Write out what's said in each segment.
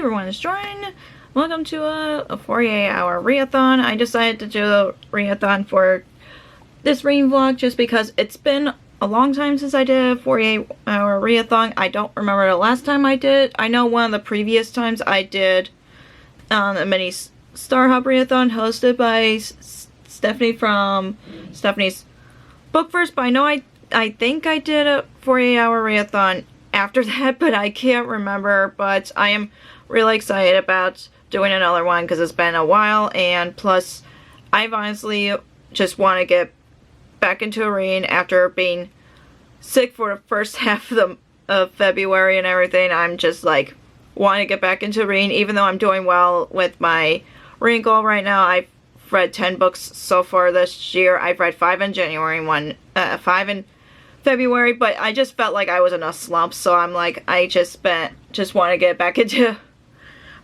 everyone, it's Jordan. Welcome to a 48-hour readathon. I decided to do a readathon for this reading vlog just because it's been a long time since I did a 48-hour readathon. I don't remember the last time I did. I know one of the previous times I did a mini Star Hub readathon hosted by Stephanie from Stephanie's Book First, but I know I think I did a 48-hour readathon after that, but I can't remember. But I am really excited about doing another one because it's been a while, and plus I've honestly just want to get back into a reading after being sick for the first half of February and everything. I'm just like want to get back into reading, even though I'm doing well with my reading goal right now. I've read 10 books so far this year. I've read 5 in January, 5 in February, but I just felt like I was in a slump, so I'm like, I just want to get back into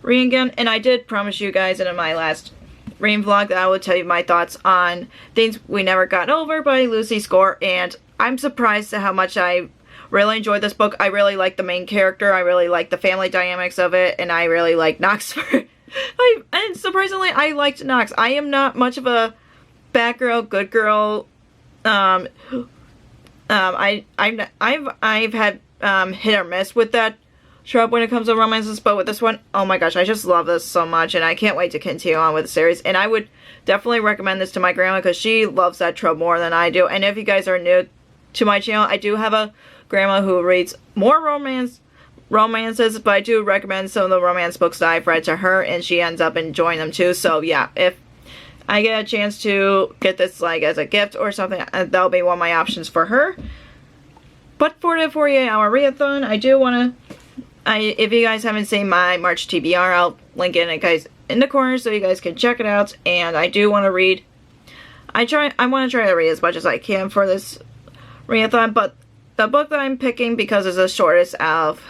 reading again. And I did promise you guys in my last reading vlog that I would tell you my thoughts on Things We Never Got Over by Lucy Score, and I'm surprised at how much I really enjoyed this book. I really like the main character, I really like the family dynamics of it, and I really like Knox and surprisingly I liked Knox. I am not much of a bad girl, good girl. I've had hit or miss with that trope when it comes to romances, but with this one, oh my gosh, I just love this so much, and I can't wait to continue on with the series. And I would definitely recommend this to my grandma because she loves that trope more than I do. And if you guys are new to my channel, I do have a grandma who reads more romances, but I do recommend some of the romance books that I've read to her, and she ends up enjoying them too. So yeah, if I get a chance to get this like as a gift or something, that'll be one of my options for her. But for the 48-hour readathon, I do want to, if you guys haven't seen my March TBR, I'll link it guys in the corner so you guys can check it out. And I do want to read, I want to try to read as much as I can for this readathon, but the book that I'm picking, because it's the shortest out of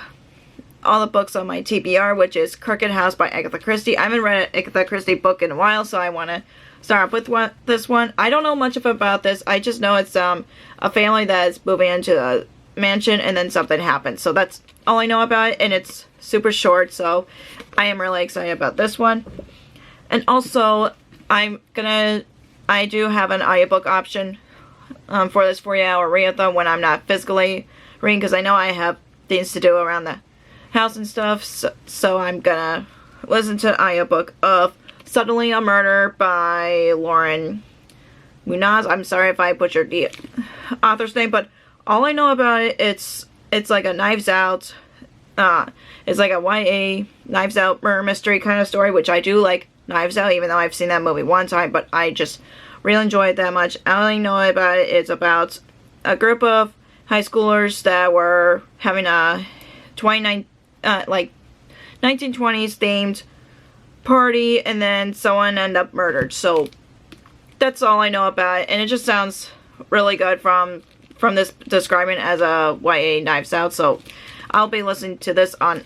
all the books on my TBR, which is Crooked House by Agatha Christie. I haven't read an Agatha Christie book in a while, so I want to start off with this one. I don't know much about this. I just know it's a family that is moving into a mansion and then something happens. So that's all I know about it, and it's super short, so I am really excited about this one. And also, I do have an audiobook option for this 48-hour readathon when I'm not physically reading, because I know I have things to do around the house and stuff, so I'm gonna listen to an audiobook of Suddenly a Murder by Lauren Munoz. I'm sorry if I butchered the author's name, but all I know about it, it's like a Knives Out, it's like a YA Knives Out murder mystery kind of story, which I do like Knives Out, even though I've seen that movie one time, but I just really enjoy it that much. All I know about it is about a group of high schoolers that were having a 1920s themed party, and then someone ended up murdered. So that's all I know about it, and it just sounds really good from this describing it as a YA Knives Out. So I'll be listening to this on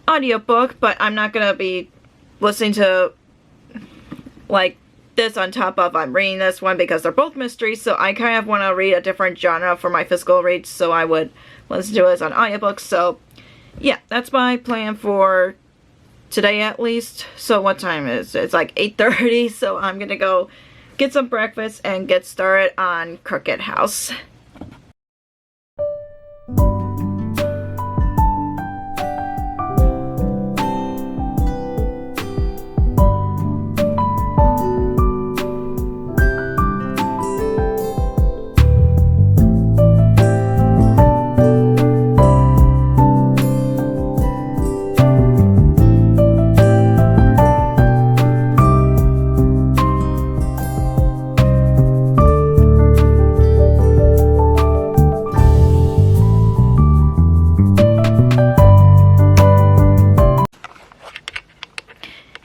audiobook, but I'm not gonna be listening to like this on top of I'm reading this one, because they're both mysteries, so I kind of want to read a different genre for my physical reads, so I would listen to this on audiobook. So yeah, that's my plan for today at least. So what time is it? It's like 8:30, so I'm gonna go get some breakfast and get started on Crooked House.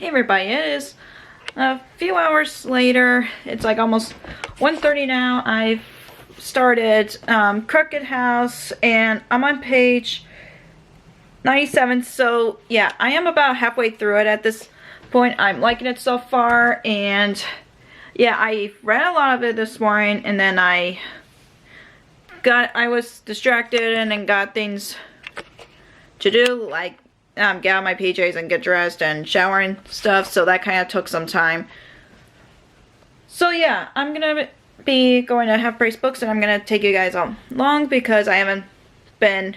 Everybody, it is a few hours later. It's like almost 1:30 now. I've started Crooked House, and I'm on page 97. So yeah, I am about halfway through it at this point. I'm liking it so far, and yeah, I read a lot of it this morning, and then I was distracted and then got things to do, like get out my PJs and get dressed and shower and stuff, so that kind of took some time. So yeah, I'm gonna be going to Half Price Books, and I'm gonna take you guys along because I haven't been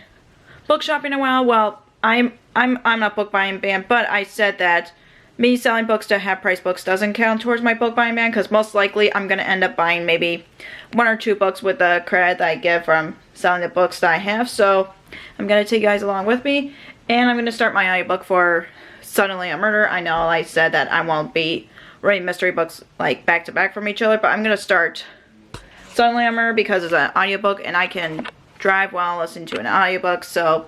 book shopping in a while. Well, I'm not book buying ban, but I said that me selling books to Half Price Books doesn't count towards my book buying ban, because most likely I'm gonna end up buying maybe 1 or 2 books with the credit that I get from selling the books that I have. So I'm gonna take you guys along with me, and I'm gonna start my audiobook for Suddenly a Murder. I know I said that I won't be reading mystery books like back to back from each other, but I'm gonna start Suddenly a Murder because it's an audiobook and I can drive while listening to an audiobook. So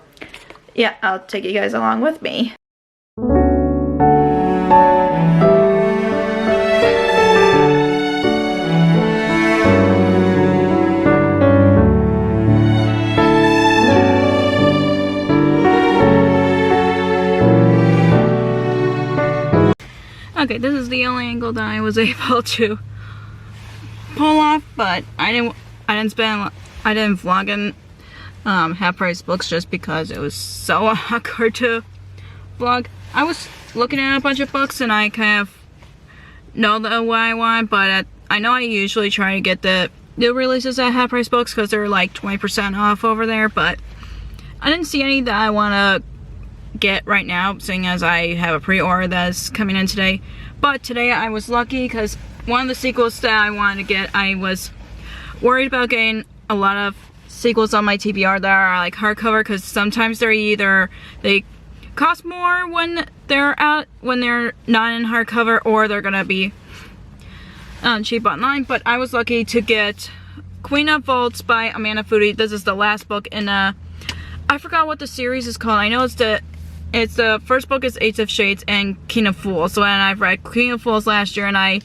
yeah, I'll take you guys along with me. Okay, this is the only angle that I was able to pull off, but I didn't vlog in Half Price Books just because it was so awkward to vlog. I was looking at a bunch of books and I kind of know what I want, but I know I usually try to get the new releases at Half Price Books because they're like 20% off over there, but I didn't see any that I want to get right now, seeing as I have a pre-order that's coming in today. But today I was lucky because one of the sequels that I wanted to get, I was worried about getting a lot of sequels on my TBR that are like hardcover, because sometimes they cost more when they're not in hardcover, or they're gonna be cheap online. But I was lucky to get Queen of Vaults by Amanda Foody. This is the last book in I forgot what the series is called. I know it's the first book is Eight of Shades and King of Fools. So, and I've read King of Fools last year and I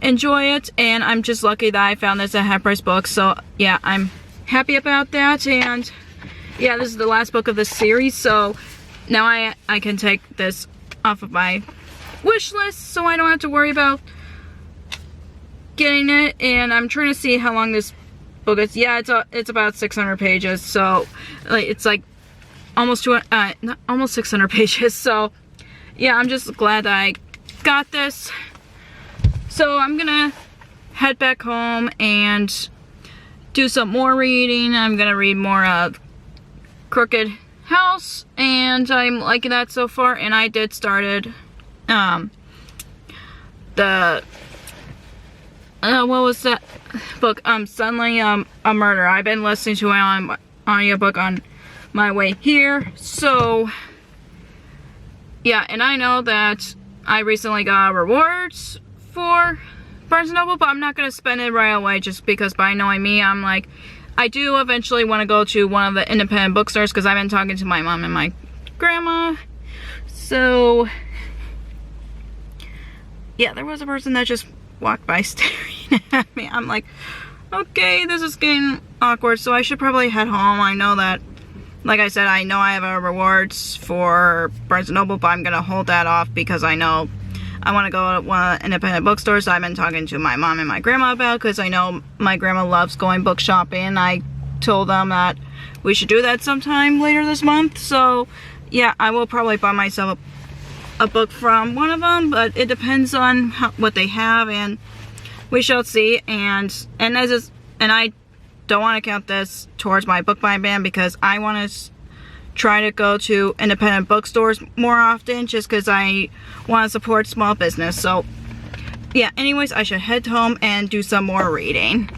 enjoy it, and I'm just lucky that I found this at Half Price Books. So yeah, I'm happy about that. And yeah, this is the last book of this series, so now I can take this off of my wish list, so I don't have to worry about getting it. And I'm trying to see how long this book is. Yeah, it's about 600 pages, so like it's like almost 600 pages. So yeah, I'm just glad that I got this. So I'm gonna head back home and do some more reading. I'm gonna read more of Crooked House, and I'm liking that so far. And I did started the what was that book? Suddenly a Murder. I've been listening to it on audiobook on my way here. So yeah, and I know that I recently got rewards for Barnes & Noble, but I'm not going to spend it right away just because, by knowing me, I'm like, I do eventually want to go to one of the independent bookstores because I've been talking to my mom and my grandma. So yeah, there was a person that just walked by staring at me. I'm like, okay, this is getting awkward, so I should probably head home. I know that, like I said, I know I have a rewards for Barnes & Noble, but I'm going to hold that off because I know I want to go to one of the independent bookstores I've been talking to my mom and my grandma about, because I know my grandma loves going book shopping. I told them that we should do that sometime later this month. So yeah, I will probably buy myself a book from one of them, but it depends on what they have, and we shall see. And I don't want to count this towards my book buying ban because I want to try to go to independent bookstores more often just because I want to support small business. So yeah, anyways, I should head home and do some more reading.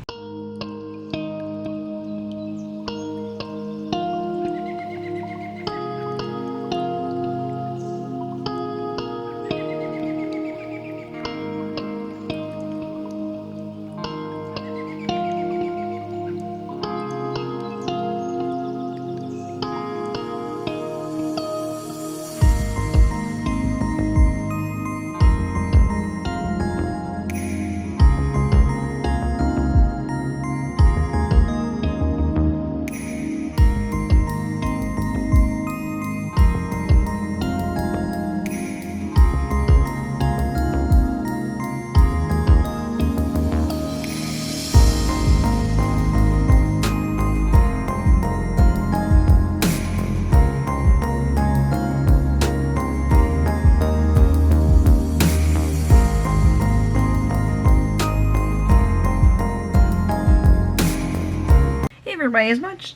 everybody as much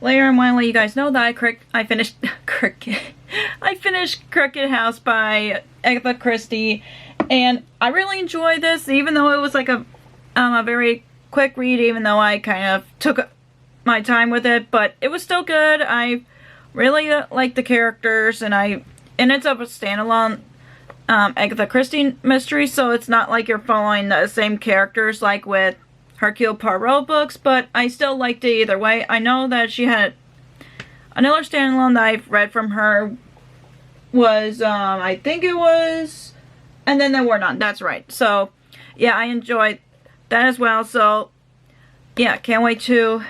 later. I want to let you guys know that I finished I finished Crooked House by Agatha Christie, and I really enjoyed this, even though it was like a very quick read, even though I kind of took my time with it, but it was still good. I really like the characters, and it's a standalone Agatha Christie mystery, so it's not like you're following the same characters like with Hercule Poirot books, but I still liked it either way. I know that she had another standalone that I've read from her was, I think it was And Then There Were None. That's right. So, yeah, I enjoyed that as well. So, yeah, can't wait to...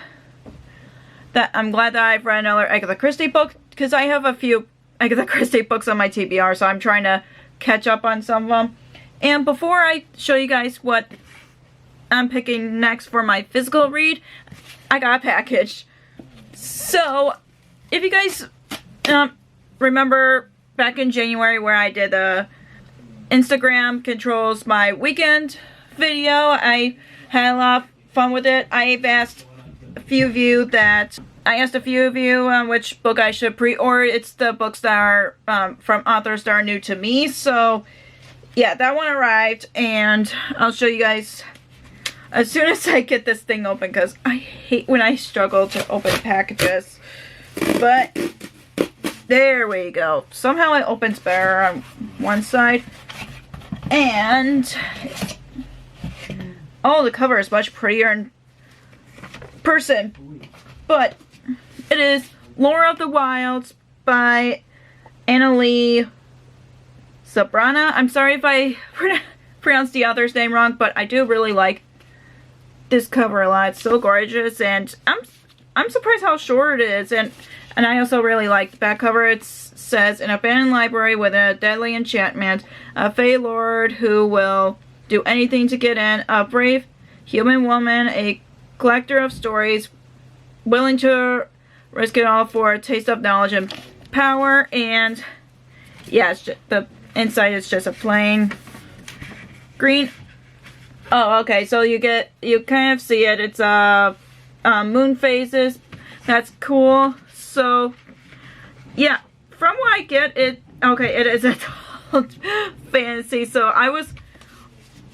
I'm glad that I've read another Agatha Christie book, because I have a few Agatha Christie books on my TBR, so I'm trying to catch up on some of them. And before I show you guys what I'm picking next for my physical read, I got a package. So, if you guys remember back in January where I did the Instagram controls my weekend video, I had a lot of fun with it. I asked a few of you which book I should pre-order. It's the books that are from authors that are new to me. So, yeah, that one arrived, and I'll show you guys as soon as I get this thing open, because I hate when I struggle to open packages. But there we go. Somehow it opens better on one side. And oh, the cover is much prettier in person. But it is Lore of the Wilds by Annalee Sabrana. I'm sorry if I pronounced the author's name wrong, but I do really like this cover a lot. It's so gorgeous, and I'm surprised how short it is, and I also really like the back cover. It says, "An abandoned library with a deadly enchantment, a Fey Lord who will do anything to get in, a brave human woman, a collector of stories, willing to risk it all for a taste of knowledge and power." And yeah, it's just, the inside is just a plain green. Oh, okay, so you kind of see it. It's moon phases. That's cool. So, yeah, from what I get, it is adult fantasy. So I was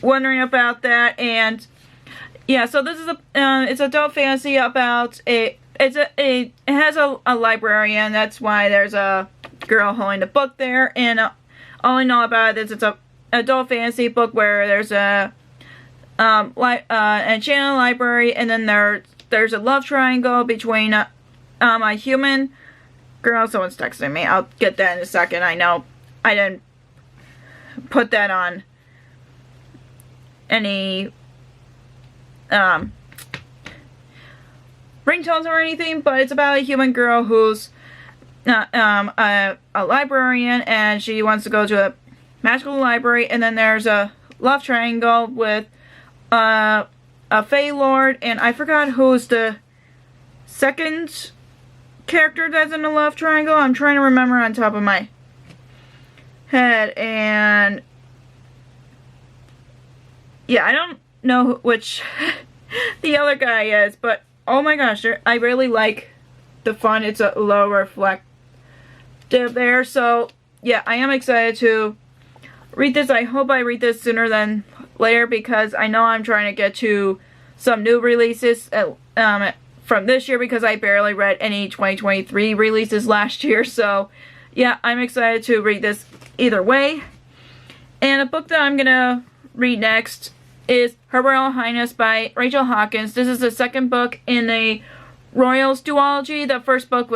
wondering about that, and yeah, so this is it's adult fantasy about it has a librarian. That's why there's a girl holding the book there, and all I know about it is it's a adult fantasy book where there's a enchanted library, and then there's a love triangle between a human girl. Someone's texting me. I'll get that in a second. I know I didn't put that on any ringtones or anything, but it's about a human girl who's a librarian, and she wants to go to a magical library, and then there's a love triangle with a Fey Lord, and I forgot who's the second character that's in the love triangle. I'm trying to remember on top of my head, and yeah, I don't know which the other guy is, but oh my gosh, I really like the font. It's a low reflective there, so yeah, I am excited to read this. I hope I read this sooner than later, because I know I'm trying to get to some new releases from this year, because I barely read any 2023 releases last year. So yeah, I'm excited to read this either way. And a book that I'm gonna read next is Her Royal Highness by Rachel Hawkins. This is the second book in the Royals duology. The first book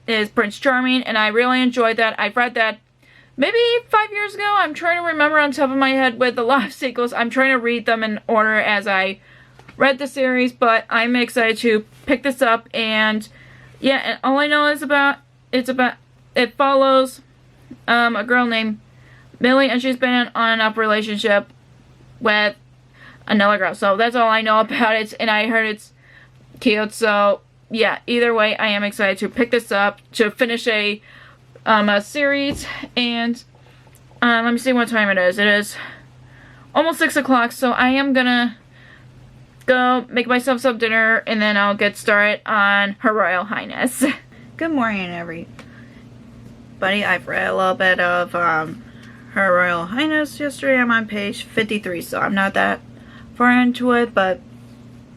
is Prince Charming, and I really enjoyed that. I've read that maybe 5 years ago. I'm trying to remember on top of my head with a lot of sequels. I'm trying to read them in order as I read the series, but I'm excited to pick this up. And yeah, and all I know is it follows a girl named Millie, and she's been in on and off relationship with another girl. So that's all I know about it, and I heard it's cute. So yeah, either way, I am excited to pick this up to finish a series. And let me see what time it is. It is almost 6 o'clock, so I am gonna go make myself some dinner, and then I'll get started on Her Royal Highness. Good morning, everybody. I've read a little bit of Her Royal Highness yesterday. I'm on page 53, so I'm not that far into it, but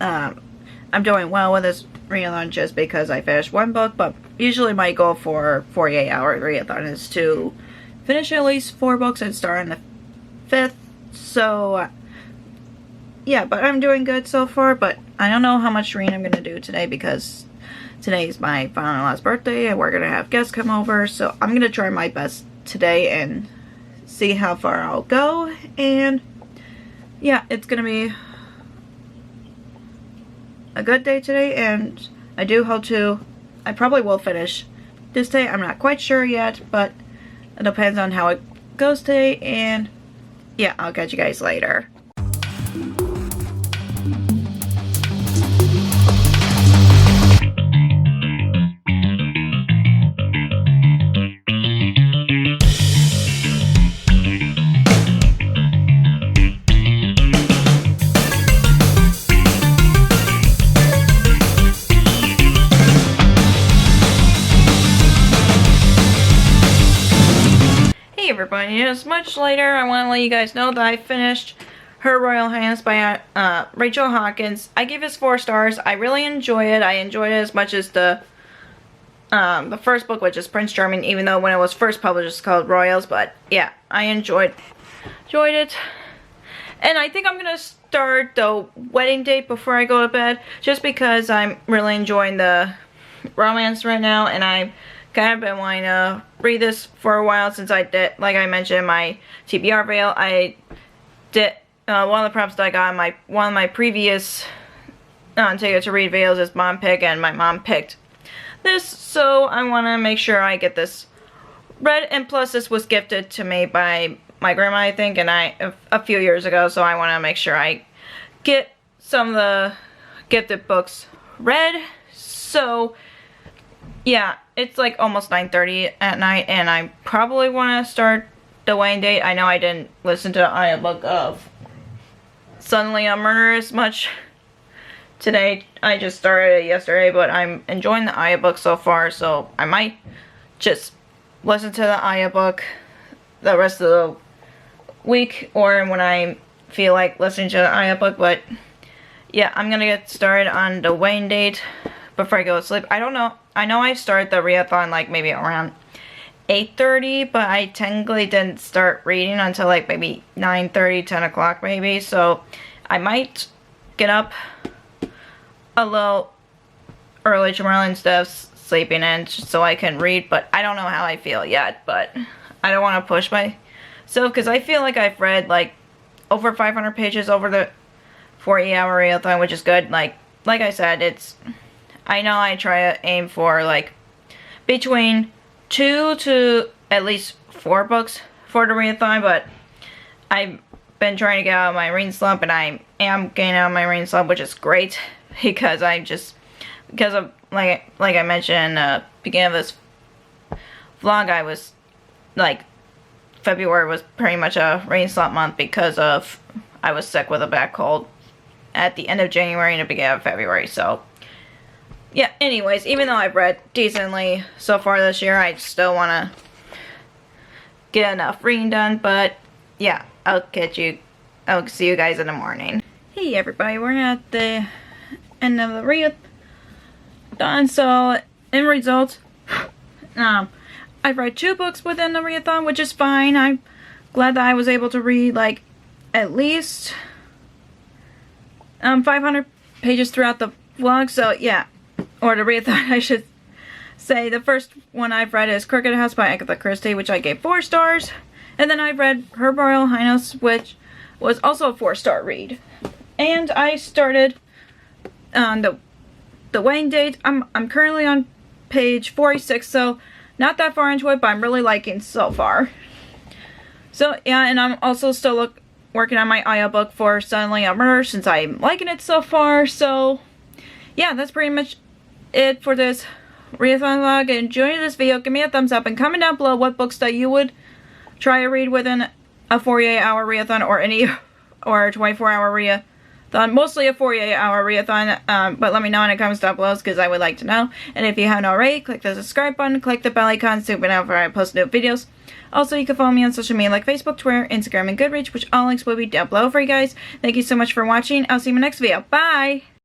I'm doing well with this readathon just because I finished one book, but usually my goal for 48-hour readathon is to finish at least 4 books and start on the 5th, so yeah, but I'm doing good so far, but I don't know how much reading I'm going to do today because today's my final and last birthday and we're going to have guests come over, so I'm going to try my best today and see how far I'll go, and yeah, it's going to be a good day today, and I do hope to. I probably will finish this day. I'm not quite sure yet, but it depends on how it goes today, and yeah, I'll catch you guys later. Hey everybody, it's much later. I want to let you guys know that I finished Her Royal Highness by Rachel Hawkins. I gave this 4 stars. I really enjoy it. I enjoyed it as much as the first book, which is Prince Charming, even though when it was first published it's called Royals, but yeah, I enjoyed it. And I think I'm gonna start the wedding date before I go to bed, just because I'm really enjoying the romance right now, and I've kind of been wanting to read this for a while since I did, like I mentioned, my TBR veil. I did one of the prompts that I got on one of my previous Ticket to Read veils is mom pick, and my mom picked this, so I want to make sure I get this read, and plus this was gifted to me by my grandma, I think, and a few years ago, so I want to make sure I get some of the gifted books read. So yeah, it's like almost 9:30 at night, and I probably want to start the wedding date. I know I didn't listen to the audiobook of Suddenly a Murder as much today. I just started it yesterday, but I'm enjoying the audiobook so far, so I might just listen to the audiobook the rest of the week, or when I feel like listening to the audiobook. But yeah, I'm gonna get started on the wedding date before I go to sleep. I don't know. I know I started the readathon like maybe around 8:30, but I technically didn't start reading until like maybe 9:30, 10 o'clock maybe. So I might get up a little early tomorrow instead of sleeping in so I can read, but I don't know how I feel yet. But I don't want to push myself because I feel like I've read like over 500 pages over the 48-hour readathon, which is good. Like I said, I know I try to aim for like between 2 to at least 4 books for the readathon, but I've been trying to get out of my reading slump, and I am getting out of my reading slump, which is great because because of like I mentioned in the beginning of this vlog, I was like, February was pretty much a reading slump month because of I was sick with a bad cold at the end of January and the beginning of February. So yeah, anyways, even though I've read decently so far this year, I still want to get enough reading done. But yeah, I'll see you guys in the morning. Hey everybody, we're at the end of the readathon. So in results, I've read 2 books within the readathon, which is fine. I'm glad that I was able to read like at least 500 pages throughout the vlog. So yeah. Or the readathon, I should say. The first one I've read is Crooked House by Agatha Christie, which I gave 4 stars. And then I've read Her Royal Highness, which was also a 4-star read. And I started on the wedding date. I'm currently on page 46, so not that far into it, but I'm really liking so far. So yeah, and I'm also still working on my audiobook for Suddenly a Murder, since I'm liking it so far. So yeah, that's pretty much it for this readathon vlog. Enjoy this video, give me a thumbs up, and comment down below what books that you would try to read within a 48-hour readathon, or 24-hour mostly a 48-hour readathon, but let me know in the comments down below because I would like to know. And if you haven't already, click the subscribe button, click the bell icon so you know when I post new videos. Also, you can follow me on social media like Facebook, Twitter, Instagram, and Goodreads, which all links will be down below for you guys. Thank you so much for watching. I'll see you in my next video. Bye!